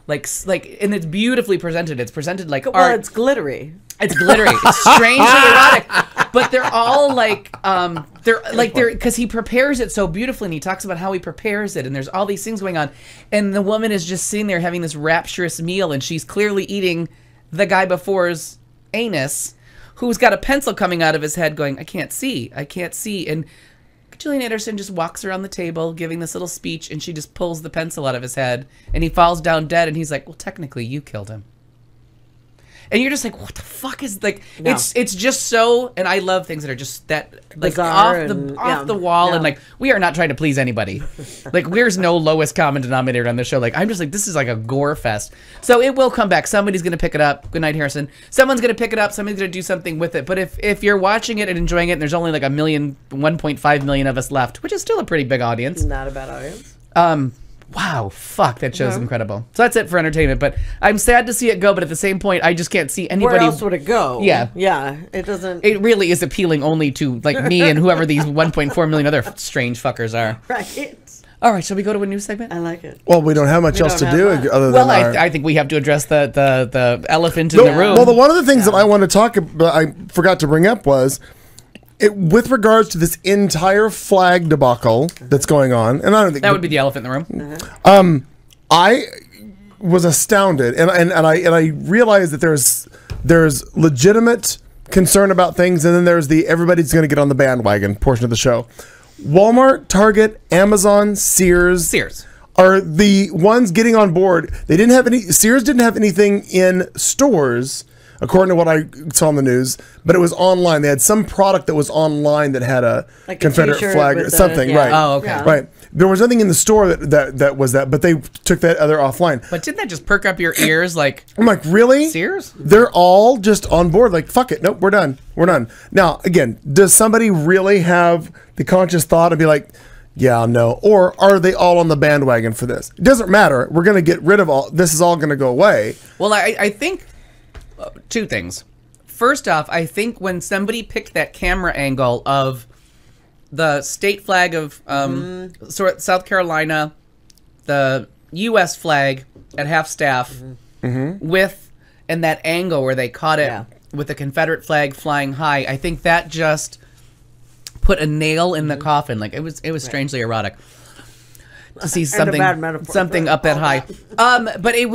and it's beautifully presented. It's presented like art. It's glittery. It's glittery. It's strangely erotic. But they're all like, because he prepares it so beautifully, and he talks about how he prepares it, and there's all these things going on, and the woman is just sitting there having this rapturous meal, and she's clearly eating the guy before's anus, who's got a pencil coming out of his head, going, I can't see, and Gillian Anderson just walks around the table giving this little speech, and she just pulls the pencil out of his head, and he falls down dead, and he's like, well, technically, you killed him. And you're just like, what the fuck is like? No. It's just so, and I love things that are just that like bizarre off the wall, and like we are not trying to please anybody. Like there's no lowest common denominator on this show. Like I'm just like, this is like a gore fest. So it will come back. Somebody's gonna pick it up. Good night, Harrison. Someone's gonna pick it up. Somebody's gonna do something with it. But if you're watching it and enjoying it, and there's only like 1.5 million of us left, which is still a pretty big audience. Not a bad audience. Wow, fuck, that show's incredible. So that's it for entertainment, but I'm sad to see it go, but at the same point, I just can't see anybody... Where else would it go? Yeah. Yeah, it doesn't... It really is appealing only to, like, me and whoever these 1.4 million other strange fuckers are. Right. All right, shall we go to a news segment? I like it. Well, we don't have much else to do other than well, I think we have to address the elephant in the room. Well, one of the things that I want to talk about, I forgot to bring up was... with regards to this entire flag debacle that's going on, and I don't think that would be the elephant in the room. I was astounded, and I realized that there's legitimate concern about things, and then there's the everybody's going to get on the bandwagon portion of the show. Walmart, Target, Amazon, Sears are the ones getting on board. Sears didn't have anything in stores, according to what I saw on the news, but it was online. They had some product that was online that had a like Confederate flag or something, right? Oh, okay. Yeah. Right. There was nothing in the store that was that, but they took that other offline. But didn't that just perk up your ears? Like I'm like, really? Sears? They're all just on board. Like, fuck it. Nope, we're done. We're done. Now, again, does somebody really have the conscious thought to be like, yeah, no, or are they all on the bandwagon for this? It doesn't matter. We're going to get rid of all. This is all going to go away. Well, I think two things. First off, I think when somebody picked that camera angle of the state flag of South Carolina, the U.S. flag at half staff, with and that angle where they caught it with the Confederate flag flying high, I think that just put a nail in the coffin. Like it was strangely erotic to see something up that high. But it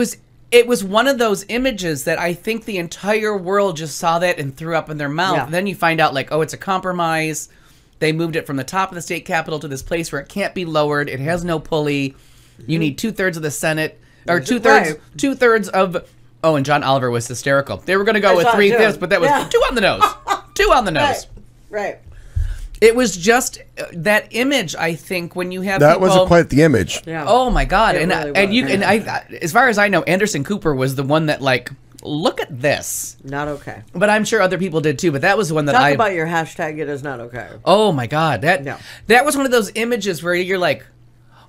was one of those images that I think the entire world just saw that and threw up in their mouth. Yeah. And then you find out, like, oh, it's a compromise. They moved it from the top of the state capitol to this place where it can't be lowered. It has no pulley. You need 2/3 of the Senate, or two-thirds of. Oh, and John Oliver was hysterical. They were going to go with 3/5, but that was 2 on the nose. Too on the nose. Right. It was just that image. I think when you have That people, wasn't quite the image. Yeah. Oh my God! It And really and was. you and I, as far as I know, Anderson Cooper was the one that like, look at this. Not okay. But I'm sure other people did too. But that was the one that Talk I. about your hashtag. It is not okay. Oh my God! No. That was one of those images where you're like,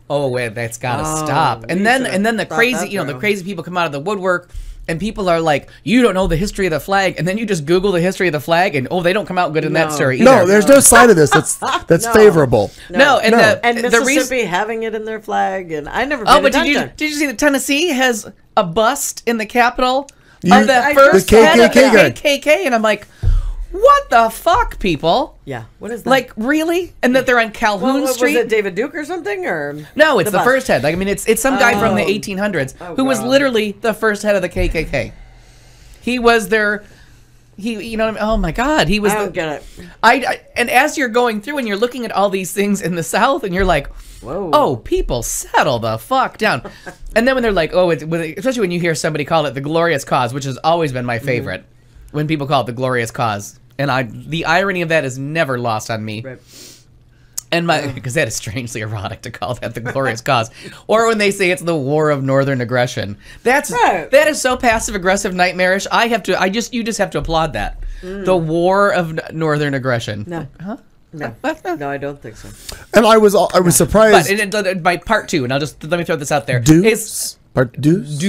oh wait, that's got to stop. And we then should've the thought crazy, that the through. crazy people come out of the woodwork. And people are like, you don't know the history of the flag, and then you just Google the history of the flag, and they don't come out good in that No. story either. No, there's no side of this that's No. favorable. No, and No. And the Mississippi reason. having it in their flag, and I never. Oh, paid but did you attention. see that Tennessee has a bust in the Capitol of You- the I first just saw head of the KKK guy. KKK, and I'm like, what the fuck, people? Yeah. What is that? Like, really? And that they're on Calhoun what, Street? was it David Duke or something? Or No, it's the bust? first head. Like, I mean, it's some guy from the Oh. 1800s Oh, who was God. literally the first head of the KKK. He was their, you know what I mean? Oh my God, he was. I don't get it. And as you're going through and you're looking at all these things in the South, and you're like, Whoa. oh, people, settle the fuck down. And then when they're like, oh, especially when you hear somebody call it the glorious cause, which has always been my favorite, when people call it the glorious cause, and the irony of that is never lost on me. Right. And because that is strangely erotic to call that the glorious cause, or when they say it's the war of northern aggression, that is so passive aggressive, nightmarish. You just have to applaud that. The war of northern aggression. No. Huh? No. No, I don't think so. And I was surprised. But my part two, and let me throw this out there. Deuce? Part deuce?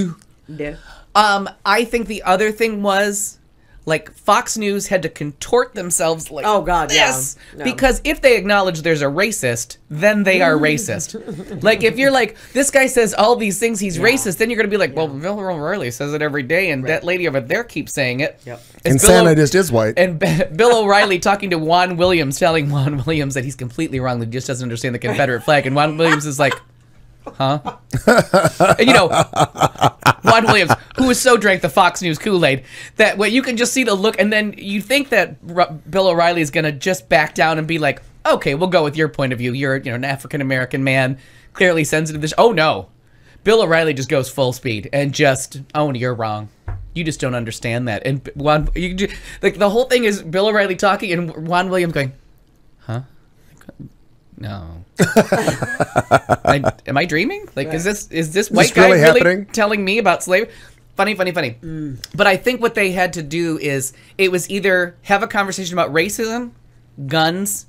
Yeah. I think the other thing was, like, Fox News had to contort themselves like Oh, God, yeah. this. No. Because if they acknowledge there's a racist, then they are racist. Like, if you're like, this guy says all these things, he's racist, then you're going to be like, well, Bill O'Reilly says it every day, and that lady over there keeps saying it. Yep. And Santa just is white. And Bill O'Reilly talking to Juan Williams, telling Juan Williams that he's completely wrong, that he just doesn't understand the Confederate flag. And Juan Williams is like, huh? And, Juan Williams, who is so drank the Fox News Kool-Aid that you can just see the look, and then you think that Bill O'Reilly is going to just back down and be like, okay, we'll go with your point of view. You're an African-American man, clearly sensitive to this. Oh, no. Bill O'Reilly just goes full speed and just, oh, you're wrong. You just don't understand that. And the whole thing is Bill O'Reilly talking and Juan Williams going, huh? No. Am I dreaming? Like, is this white guy really happening? telling me about slavery? Funny. But I think what they had to do is it was either have a conversation about racism, guns,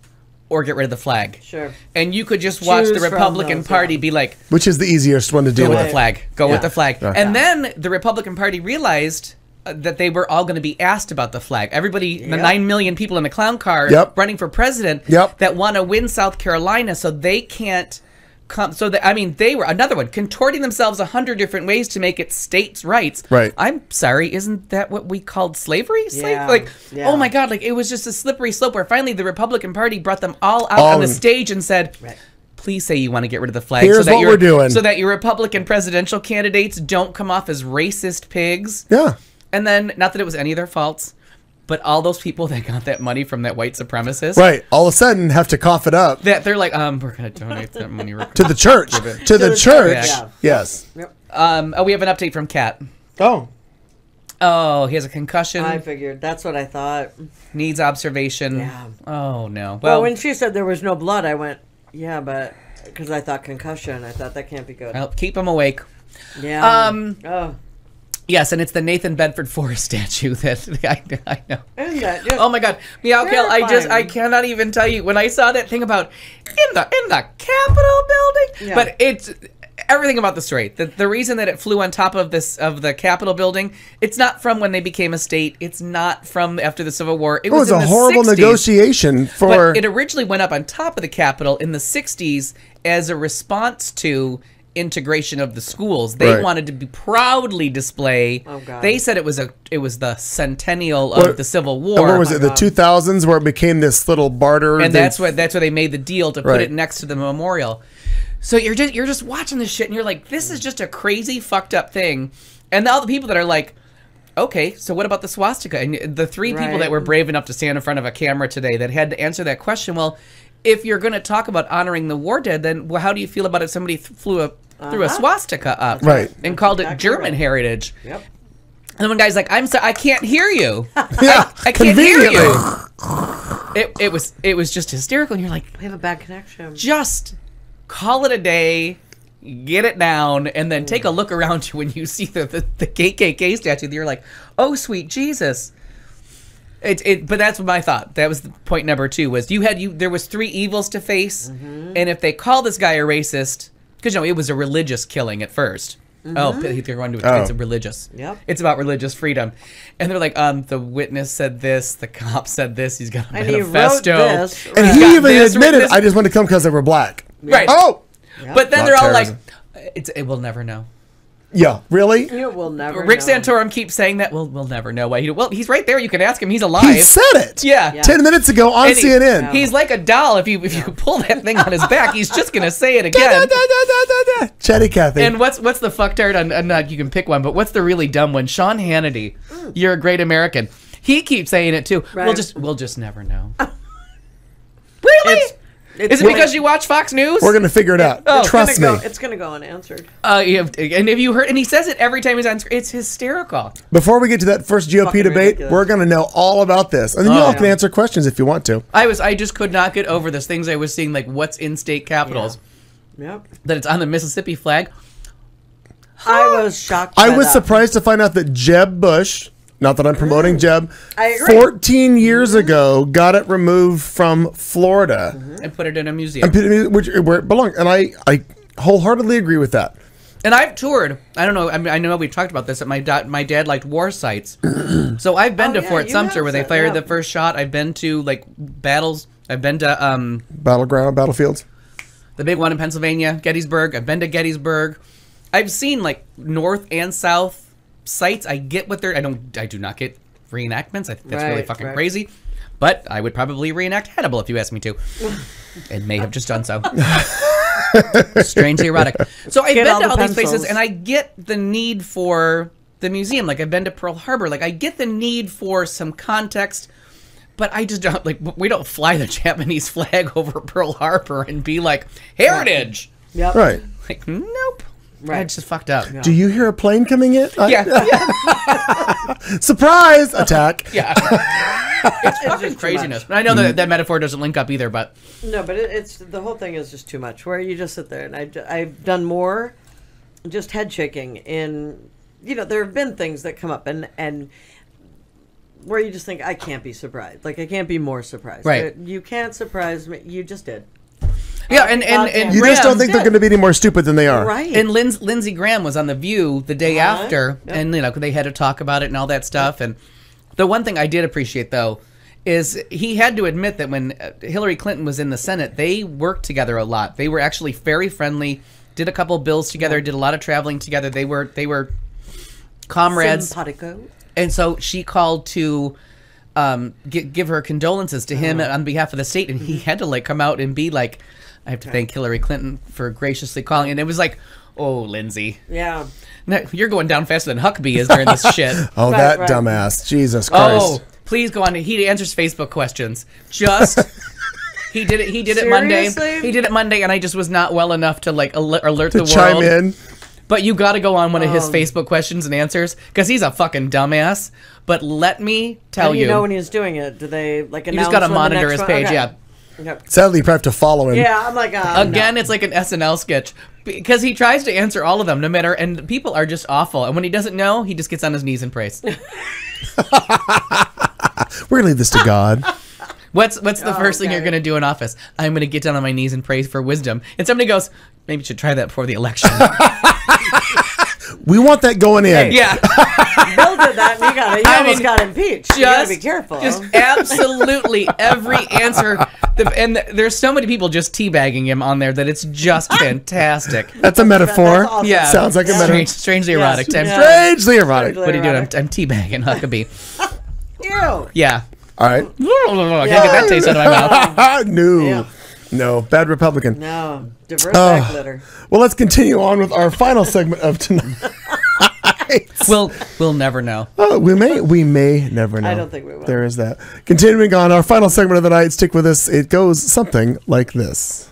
or get rid of the flag. Sure. And you could just watch Choose the from Republican those, Party yeah. be like, Which is the easiest one to deal go with with. the flag. Go with the flag. Yeah. And then the Republican Party realized that they were all going to be asked about the flag. Everybody, the 9 million people in the clown car running for president that want to win South Carolina, so they can't come. So they were another one contorting themselves 100 different ways to make it states' rights. Right. I'm sorry, isn't that what we called slavery? Yeah. Oh my God, like it was just a slippery slope where finally the Republican Party brought them all out on the stage and said, please say you want to get rid of the flag. Here's what we're doing. So that your Republican presidential candidates don't come off as racist pigs. Yeah. And then, not that it was any of their faults, but all those people that got that money from that white supremacist. Right. All of a sudden have to cough it up. That they're like, we're going to donate that money. To the church. To the church. Yeah. Yes. Yep. We have an update from Kat. Oh. Oh, he has a concussion. I figured. That's what I thought. Needs observation. Yeah. Oh, no. Well, when she said there was no blood, I went, yeah, but because I thought concussion. I thought that can't be good. well, keep him awake. Yeah. Oh. Yes, and it's the Nathan Bedford Forrest statue that I know. Isn't that just Oh my God, Meow Kill! I terrifying? cannot even tell you when I saw that thing about in the Capitol building. Yeah. But it's everything about the story. The reason that it flew on top of the Capitol building, it's not from when they became a state. It's not from after the Civil War. It was a in the horrible 60s. negotiation for. But it originally went up on top of the Capitol in the 60s as a response to integration of the schools. They Right. wanted to be proudly display. Oh, God. They said it was the centennial of the Civil War. And what was it? The 2000s, where it became this little barter. And that's why they made the deal to put Right. it next to the memorial. So you're just watching this shit and you're like, this is just a crazy fucked up thing. And all the people that are like, okay, so what about the swastika? And the three people Right. that were brave enough to stand in front of a camera today that had to answer that question, well, if you're going to talk about honoring the war dead, then how do you feel about if somebody threw a swastika up Right. and called it Exactly German right. heritage? Yep. And then one guy's like, "I'm sorry, I can't hear you. Yeah, I can't hear conveniently. you." It was just hysterical, and you're like, We have a bad connection. just call it a day, get it down, and then take a look around you when you see the KKK statue. You're like, oh, sweet Jesus. But that's what I thought. That was the point number 2 was there was 3 evils to face, and if they call this guy a racist, because it was a religious killing at first. Oh, they're going to it's a religious. Yep. It's about religious freedom, and they're like, the witness said this, the cop said this. He's got a And he wrote manifesto, this. And He's he got even this, admitted, this. I just wanted to come because they were black. Right. Oh! But then Not they're all terrorism. like, it will never know. Yeah, really? You will never Rick know. Santorum keeps saying that. We'll never know why. Well, he's right there. You can ask him. He's He alive. said it. Yeah. 10 minutes ago on And CNN. He's like a doll. If you pull that thing on his back, he's just gonna say it again. Chatty Cathy. And what's the fucktard on you can pick one, but what's the really dumb one? Sean Hannity. You're a great American. He keeps saying it too. Right. We'll just never know. Really? Is it because you watch Fox News? We're going to figure it out. Oh, Trust me. It's gonna go unanswered. And have you heard? And he says it every time he's on screen. It's hysterical. Before we get to that first GOP Fucking debate, ridiculous. we're going to know all about this. And then you all yeah. can answer questions if you want to. I just could not get over this. Things I was seeing, like what's in state capitals, Yep. that it's on the Mississippi flag. I was shocked. I by was that. surprised to find out that Jeb Bush, not that I'm promoting Jeb, I agree. 14 years ago got it removed from Florida, And put it in a museum. where it belonged. And I wholeheartedly agree with that. And I've toured. I don't know. I mean, I know we've talked about this. That my dad liked war sites, so I've been to yeah, Fort you Sumter have where they said, fired yeah. the first shot. I've been to like battles. I've been to Battlefields. the big one in Pennsylvania, Gettysburg. I've been to Gettysburg. I've seen like North and South sites. I get what they're. I do not get reenactments. I think that's really Right, fucking right. crazy. But I would probably reenact Hannibal if you asked me to. And may have just done so. Strangely erotic. So I've Get been all to the all these places, pencils. and I get the need for the museum. Like I've been to Pearl Harbor. Like I get the need for some context. But I just don't like. We don't fly the Japanese flag over Pearl Harbor and be like heritage. Yep. Right. Like nope. Right. It's just fucked up. Do you hear a plane coming in? Yeah. Surprise attack. Yeah. It's fucking just too craziness. much. But I know that metaphor doesn't link up either, but No, but it's the whole thing is just too much. Where you just sit there, and I've done more, just head shaking. In there have been things that come up, and where you just think I can't be surprised. Like I can't be more surprised. Right. You can't surprise me. You just did. yeah, and You just don't think they're did. going to be any more stupid than they are. Right. And Lindsey Graham was on The View the day after, Yep. and they had to talk about it and all that stuff. And the one thing I did appreciate though is he had to admit that when Hillary Clinton was in the Senate, they worked together a lot. They were actually very friendly. Did a couple bills together. Did a lot of traveling together. They were comrades. Simpatico. And so she called to give her condolences to him on behalf of the state, and he had to come out and be like, "I have to thank Hillary Clinton for graciously calling." And it was like, "Oh, Lindsay, Yeah. no, you're going down faster than Huckabee is during this shit." Oh, Right, that right. dumbass. Jesus Christ. Oh, please go on. He answers Facebook questions. Just he did it. He did it Monday. Seriously? He did it Monday, and I just was not well enough to alert To the chime world. in. But you got to go on one of his Facebook questions and answers because he's a fucking dumbass. But let me tell How do you, you know when he's doing it? Do they you announce just got to when the monitor next his one- page. okay. Yeah. Yep. Sadly, you probably have to follow him. Yeah, I'm like, Again, it's like an SNL sketch because he tries to answer all of them, no matter, and people are just awful. And when he doesn't know, he just gets on his knees and prays. We're going to leave this to God. What's the first thing okay. you're going to do in office? I'm going to get down on my knees and pray for wisdom. And somebody goes, maybe you should try that before the election. We want that going in. Yeah. Bill did that, and he almost got impeached. You gotta be careful. Just absolutely every answer. And there's so many people just teabagging him on there that it's just fantastic. That's a metaphor. That's awesome. Yeah. Sounds like a metaphor. Strangely erotic. Yes. I'm- Yeah. Strangely erotic. What are you doing? I'm teabagging Huckabee. Ew. Yeah. All right. I can't get that taste out of my mouth. No. Yeah. No. Bad Republican. No. Diverse back litter. Well, let's continue on with our final segment of tonight. We'll never know. Oh, we may never know. I don't think we will. There is that. Continuing on, our final segment of the night. Stick with us. It goes something like this.